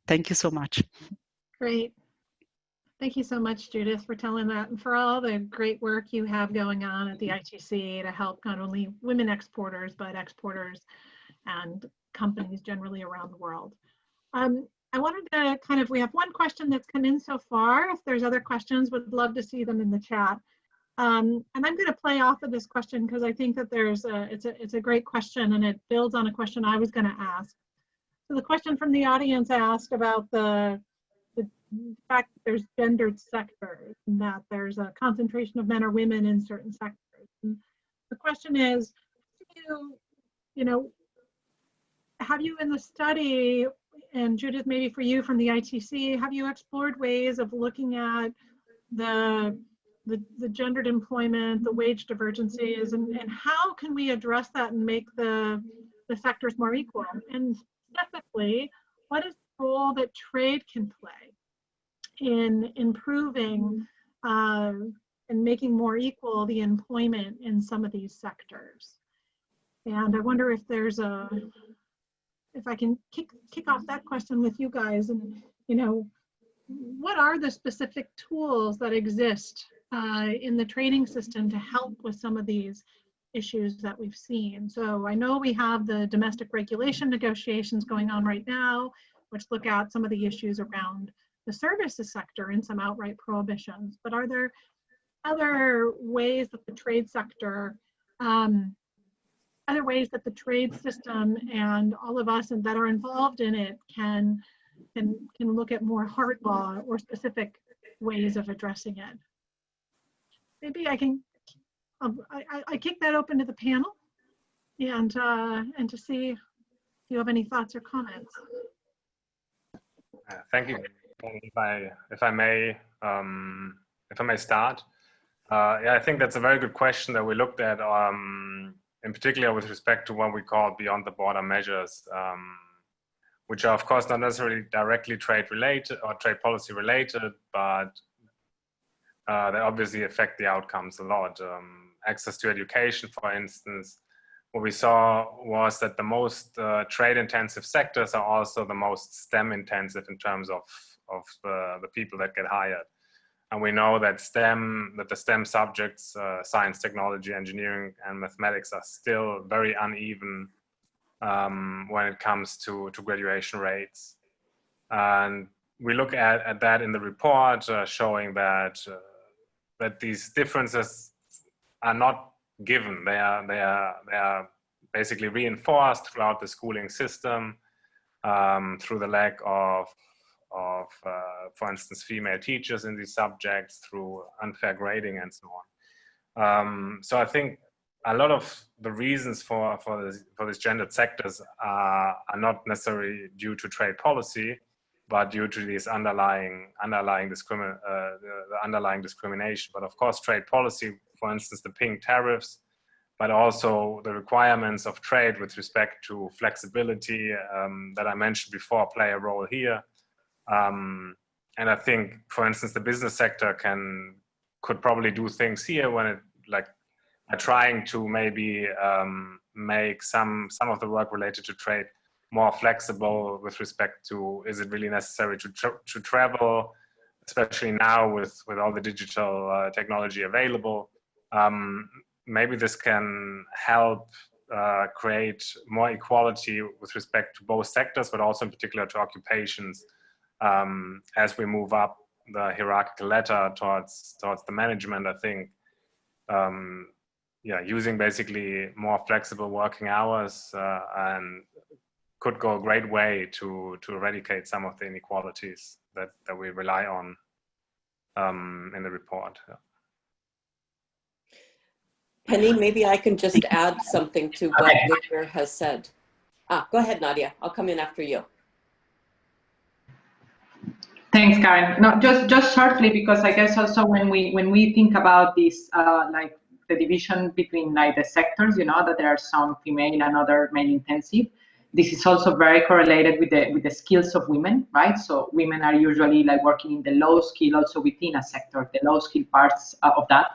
Thank you so much. Great. Thank you so much, Judith, for telling that, and for all the great work you have going on at the ITC to help not only women exporters, but exporters and companies generally around the world. I wanted to we have one question that's come in so far. If there's other questions, would love to see them in the chat. And I'm going to play off of this question because I think that it's a great question, and it builds on a question I was going to ask. So the question from the audience asked about the the fact that there's gendered sectors and that there's a concentration of men or women in certain sectors. And the question is, have you in the study, and Judith, maybe for you from the ITC, have you explored ways of looking at the gendered employment, the wage divergences, and how can we address that and make the sectors more equal? And specifically, what is the role that trade can play in improving and making more equal the employment in some of these sectors? And I wonder if there's if I can kick off that question with you guys, and what are the specific tools that exist in the trading system to help with some of these issues that we've seen? So I know we have the domestic regulation negotiations going on right now, which look at some of the issues around the services sector and some outright prohibitions. But are there other ways that the trade sector, other ways that the trade system and all of us that are involved in it can look at more hard law or specific ways of addressing it? Maybe I can I kick that open to the panel and to see if you have any thoughts or comments. Thank you. If I may start. Yeah, I think that's a very good question that we looked at, in particular with respect to what we call beyond the border measures, which are of course not necessarily directly trade related or trade policy related, but they obviously affect the outcomes a lot. Access to education, for instance. What we saw was that the most trade-intensive sectors are also the most STEM-intensive in terms of the people that get hired. And we know that the STEM subjects, science, technology, engineering, and mathematics, are still very uneven when it comes to graduation rates. And we look at that in the report, showing that these differences are not given. They are basically reinforced throughout the schooling system through the lack of for instance, female teachers in these subjects, through unfair grading and so on. So I think a lot of the reasons for these gendered sectors are not necessarily due to trade policy, but due to these underlying discrimination. But of course, trade policy, for instance, the pink tariffs, but also the requirements of trade with respect to flexibility that I mentioned before, play a role here. And I think, for instance, the business sector could probably do things here when it are trying to maybe make some of the work related to trade more flexible with respect to, is it really necessary to travel, especially now with all the digital technology available. Maybe this can help create more equality with respect to both sectors, but also in particular to occupations, as we move up the hierarchical ladder towards the management. I think using basically more flexible working hours and could go a great way to eradicate some of the inequalities that we rely on in the report. Yeah. Penny, maybe I can just add something to what Victor has said. Go ahead, Nadia. I'll come in after you. Thanks, Karen. No, just shortly, because I guess also when we think about this, like the division between like the sectors, that there are some female and other male intensive. This is also very correlated with the skills of women, right? So women are usually like working in the low skill, also within a sector, the low skill parts of that.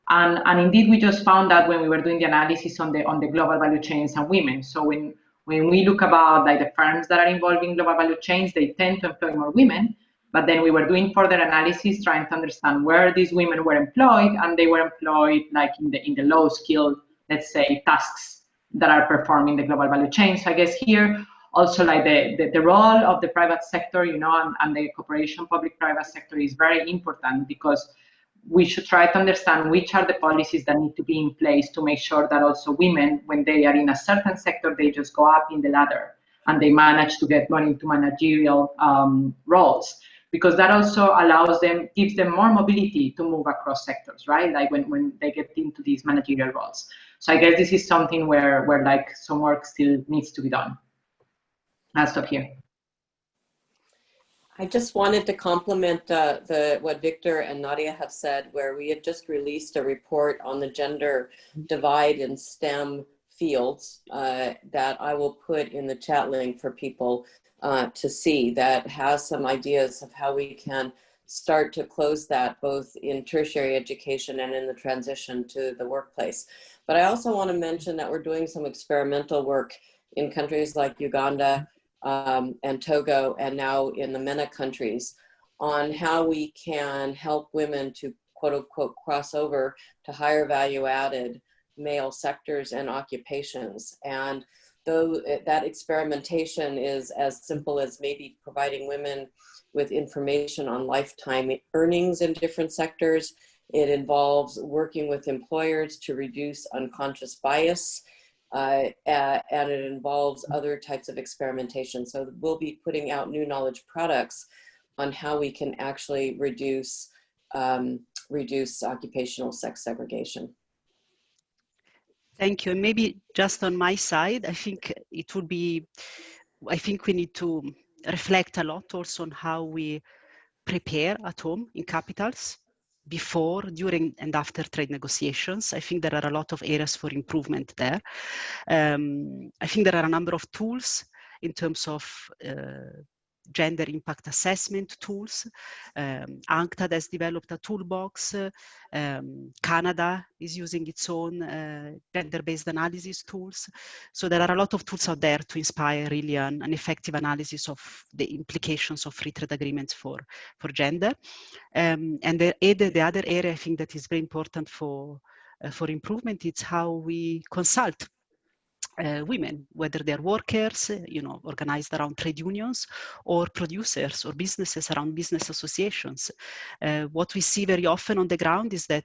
And indeed, we just found that when we were doing the analysis on the global value chains and women. So when we look about like the firms that are involved in global value chains, they tend to employ more women. But then we were doing further analysis, trying to understand where these women were employed, and they were employed like in the low skill, let's say, tasks that are performed in the global value chain. So I guess here also like the role of the private sector, and the cooperation public-private sector is very important, because we should try to understand which are the policies that need to be in place to make sure that also women, when they are in a certain sector, they just go up in the ladder and they manage to get more into managerial roles. because that also allows them, gives them more mobility to move across sectors, right? Like when they get into these managerial roles. So I guess this is something where like some work still needs to be done. I'll stop here. I just wanted to compliment what Victor and Nadia have said, where we had just released a report on the gender divide in STEM fields that I will put in the chat link for people to see, that has some ideas of how we can start to close that both in tertiary education and in the transition to the workplace. But I also want to mention that we're doing some experimental work in countries like Uganda and Togo, and now in the MENA countries, on how we can help women to quote unquote cross over to higher value added male sectors and occupations. And though that experimentation is as simple as maybe providing women with information on lifetime earnings in different sectors, it involves working with employers to reduce unconscious bias, and it involves other types of experimentation. So we'll be putting out new knowledge products on how we can actually reduce occupational sex segregation. Thank you. And maybe just on my side, I think it would be, I think we need to reflect a lot also on how we prepare at home in capitals before, during, and after trade negotiations. I think there are a lot of areas for improvement there. I think there are a number of tools in terms of gender impact assessment tools. UNCTAD has developed a toolbox. Canada is using its own gender-based analysis tools. So there are a lot of tools out there to inspire really an effective analysis of the implications of free trade agreements for gender. And the other area I think that is very important for improvement is how we consult women, whether they're workers, organized around trade unions, or producers or businesses around business associations. What we see very often on the ground is that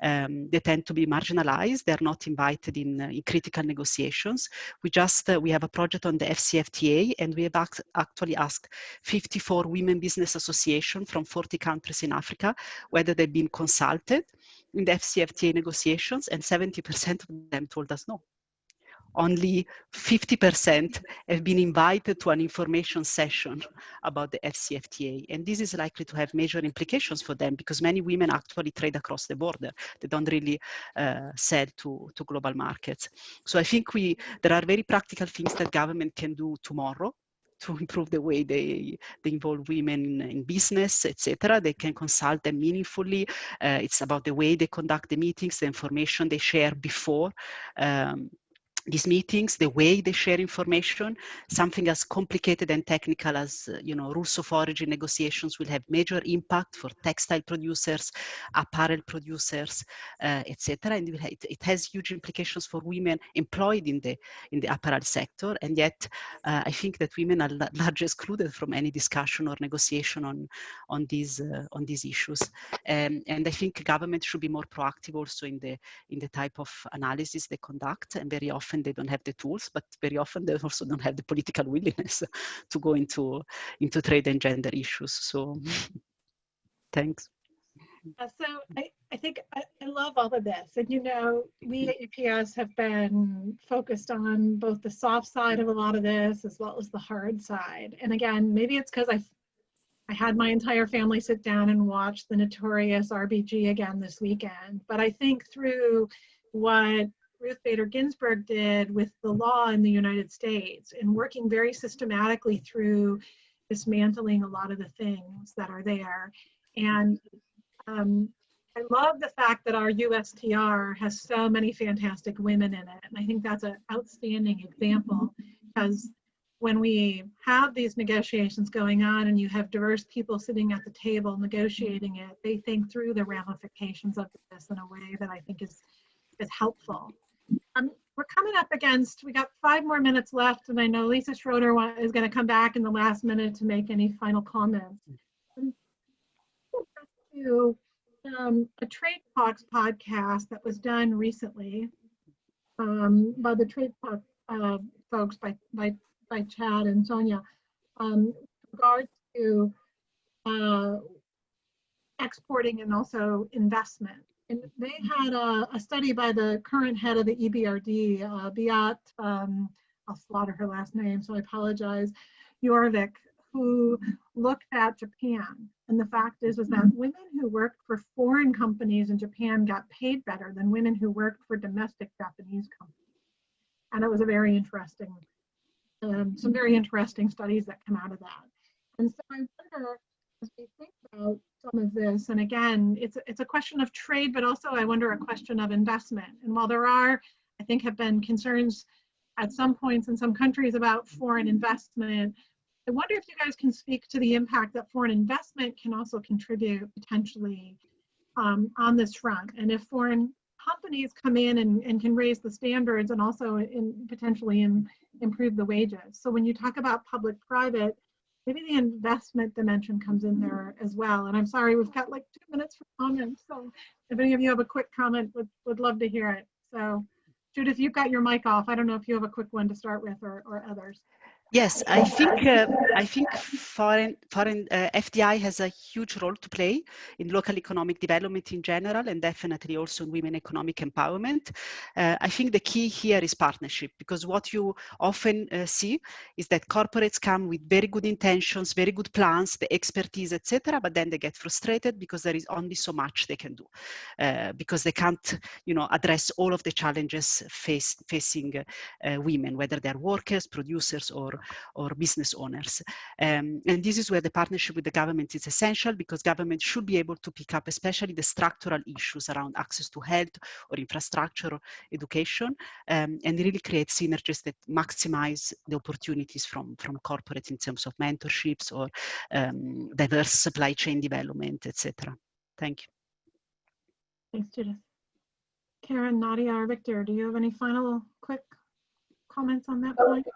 they tend to be marginalized. They're not invited in critical negotiations. We have a project on the FCFTA, and we have actually asked 54 women business associations from 40 countries in Africa whether they've been consulted in the FCFTA negotiations, and 70% of them told us no. Only 50% have been invited to an information session about the FCFTA. And this is likely to have major implications for them, because many women actually trade across the border. They don't really sell to global markets. So I think there are very practical things that government can do tomorrow to improve the way they involve women in business, etc. They can consult them meaningfully. It's about the way they conduct the meetings, the information they share before these meetings, the way they share information. Something as complicated and technical as rules of origin negotiations will have major impact for textile producers, apparel producers, etc. And it has huge implications for women employed in the apparel sector. And yet, I think that women are largely excluded from any discussion or negotiation on these issues. And I think government should be more proactive also in the type of analysis they conduct. And very often they don't have the tools, but very often they also don't have the political willingness to go into trade and gender issues. So thanks. So I think I love all of this. And, we at UPS have been focused on both the soft side of a lot of this as well as the hard side. And again, maybe it's because I had my entire family sit down and watch the notorious RBG again this weekend. But I think through what Ruth Bader Ginsburg did with the law in the United States and working very systematically through dismantling a lot of the things that are there. And I love the fact that our USTR has so many fantastic women in it. And I think that's an outstanding example, because when we have these negotiations going on and you have diverse people sitting at the table negotiating it, they think through the ramifications of this in a way that I think is helpful. We're coming up against, we got 5 more minutes left, and I know Lisa Schroeder is going to come back in the last minute to make any final comments. To a Trade Talks podcast that was done recently by the Trade Talk folks, by Chad and Sonia, with regard to exporting and also investment. And they had a study by the current head of the EBRD, Beat, I'll slaughter her last name, so I apologize, Jorvik, who looked at Japan. And the fact is that women who worked for foreign companies in Japan got paid better than women who worked for domestic Japanese companies. And it was a very interesting, some very interesting studies that come out of that. And so I wonder, as we think about some of this, and again, it's a question of trade, but also I wonder a question of investment. And while there are, I think, have been concerns at some points in some countries about foreign investment, I wonder if you guys can speak to the impact that foreign investment can also contribute potentially on this front. And if foreign companies come in and can raise the standards and also potentially improve the wages. So when you talk about public-private, maybe the investment dimension comes in there as well. And I'm sorry, we've got like 2 minutes for comments. So if any of you have a quick comment, would love to hear it. So Judith, you've got your mic off. I don't know if you have a quick one to start with or others. Yes, I think foreign FDI has a huge role to play in local economic development in general, and definitely also in women economic empowerment. I think the key here is partnership, because what you often see is that corporates come with very good intentions, very good plans, the expertise, etc., but then they get frustrated because there is only so much they can do, because they can't, address all of the challenges facing women, whether they're workers, producers, or business owners. And this is where the partnership with the government is essential, because government should be able to pick up especially the structural issues around access to health or infrastructure or education, and really create synergies that maximize the opportunities from corporates in terms of mentorships or diverse supply chain development, etc. Thank you. Thanks, Judith. Karen, Nadia, or Victor, do you have any final quick comments on that point?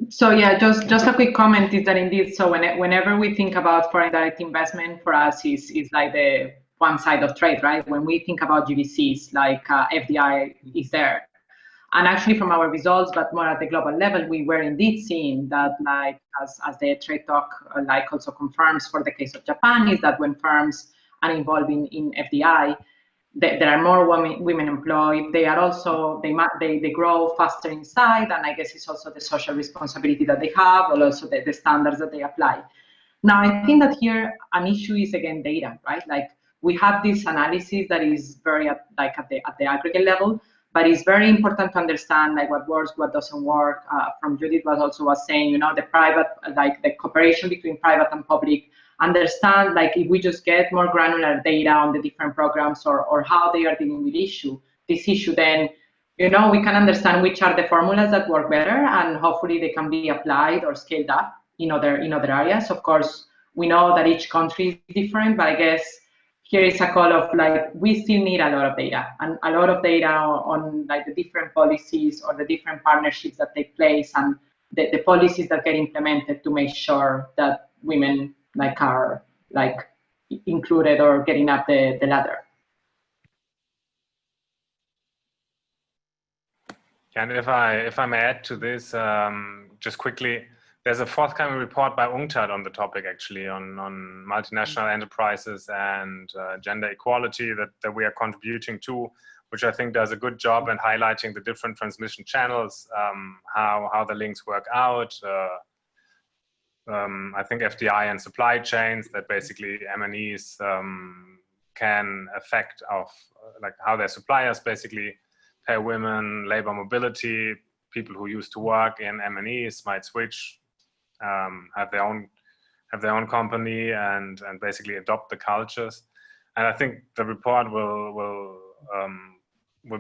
So yeah, just a quick comment is that indeed, so whenever we think about foreign direct investment, for us is like the one side of trade, right? When we think about GDCs, like FDI is there. And actually from our results, but more at the global level, we were indeed seeing that, like, as the trade talk like also confirms for the case of Japan, is that when firms are involved in FDI, there are more women employed. They are also, they grow faster inside, and I guess it's also the social responsibility that they have, or also the standards that they apply. Now, I think that here an issue is again data, right? Like we have this analysis that is very at the aggregate level, but it's very important to understand like what works, what doesn't work. From Judith was saying, the private, like the cooperation between private and public. Understand, like if we just get more granular data on the different programs or how they are dealing with this issue, then we can understand which are the formulas that work better, and hopefully they can be applied or scaled up in other areas. Of course, we know that each country is different, but I guess here is a call of like we still need a lot of data, and a lot of data on like the different policies or the different partnerships that take place, and the policies that get implemented to make sure that women are included or getting up the ladder. And if I may add to this, just quickly, there's a forthcoming report by UNCTAD on the topic, actually, on multinational enterprises and gender equality that we are contributing to, which I think does a good job in highlighting the different transmission channels, how the links work out. I think FDI and supply chains that basically M&Es can affect of like how their suppliers basically pay women, labor mobility, people who used to work in M&Es might switch, have their own company and basically adopt the cultures. And I think the report will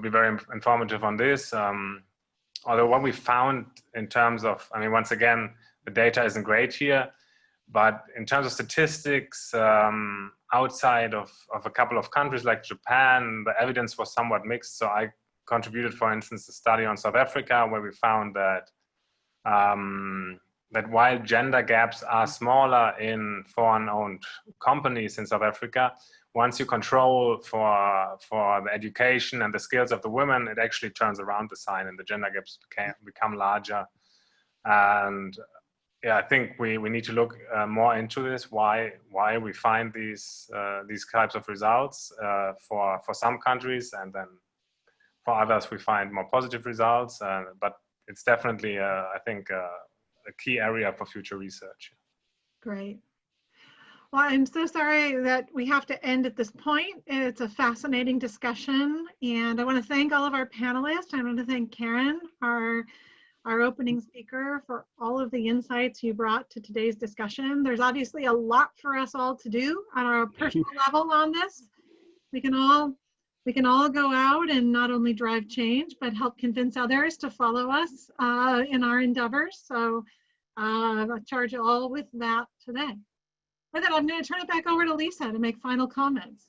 be very informative on this. Although what we found in terms of, I mean, once again, the data isn't great here, but in terms of statistics, outside of a couple of countries like Japan, the evidence was somewhat mixed. So I contributed, for instance, a study on South Africa where we found that that while gender gaps are smaller in foreign-owned companies in South Africa, once you control for the education and the skills of the women, it actually turns around the sign and the gender gaps become larger. And yeah, I think we need to look more into this. Why we find these types of results for some countries, and then for others we find more positive results. But it's definitely, I think, a key area for future research. Great. Well, I'm so sorry that we have to end at this point. It's a fascinating discussion, and I want to thank all of our panelists. I want to thank Karen, our opening speaker, for all of the insights you brought to today's discussion. There's obviously a lot for us all to do on our personal level on this. We can all go out and not only drive change, but help convince others to follow us in our endeavors. So I charge you all with that today. With that, I'm going to turn it back over to Lisa to make final comments.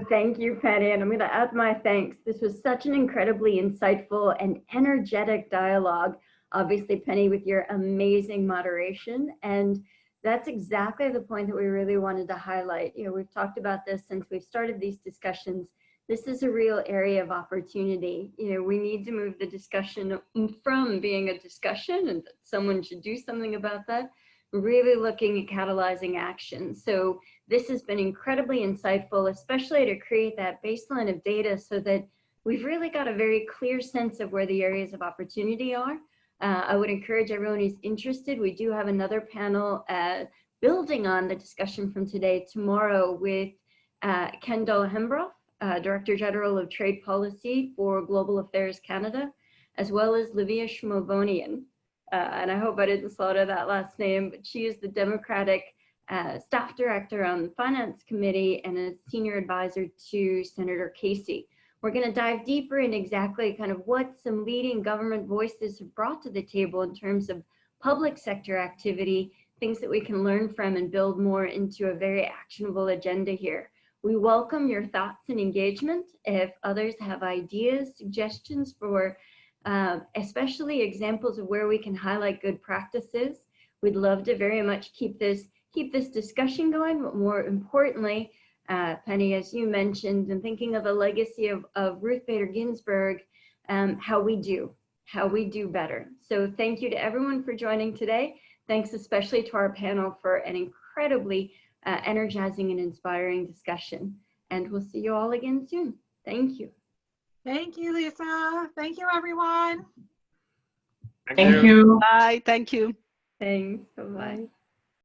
Thank you, Penny, and I'm going to add my thanks. This was such an incredibly insightful and energetic dialogue. Obviously, Penny, with your amazing moderation, and that's exactly the point that we really wanted to highlight. You know, we've talked about this since we've started these discussions. This is a real area of opportunity. You know, we need to move the discussion from being a discussion and that someone should do something about that, really looking at catalyzing action. So this has been incredibly insightful, especially to create that baseline of data so that we've really got a very clear sense of where the areas of opportunity are. I would encourage everyone who's interested. We do have another panel building on the discussion from today tomorrow with Kendall Hembroff, Director General of Trade Policy for Global Affairs Canada, as well as Livia Shmovonian. And I hope I didn't slaughter that last name, but she is the Democratic Staff Director on the Finance Committee and a Senior Advisor to Senator Casey. We're going to dive deeper in exactly kind of what some leading government voices have brought to the table in terms of public sector activity, things that we can learn from and build more into a very actionable agenda here. We welcome your thoughts and engagement. If others have ideas, suggestions for especially examples of where we can highlight good practices, we'd love to very much keep this discussion going, but more importantly, Penny, as you mentioned, and thinking of the legacy of Ruth Bader Ginsburg, how we do better. So thank you to everyone for joining today. Thanks especially to our panel for an incredibly energizing and inspiring discussion. And we'll see you all again soon. Thank you. Thank you, Lisa. Thank you, everyone. Thank you. Bye. Thank you. Thanks. Bye-bye.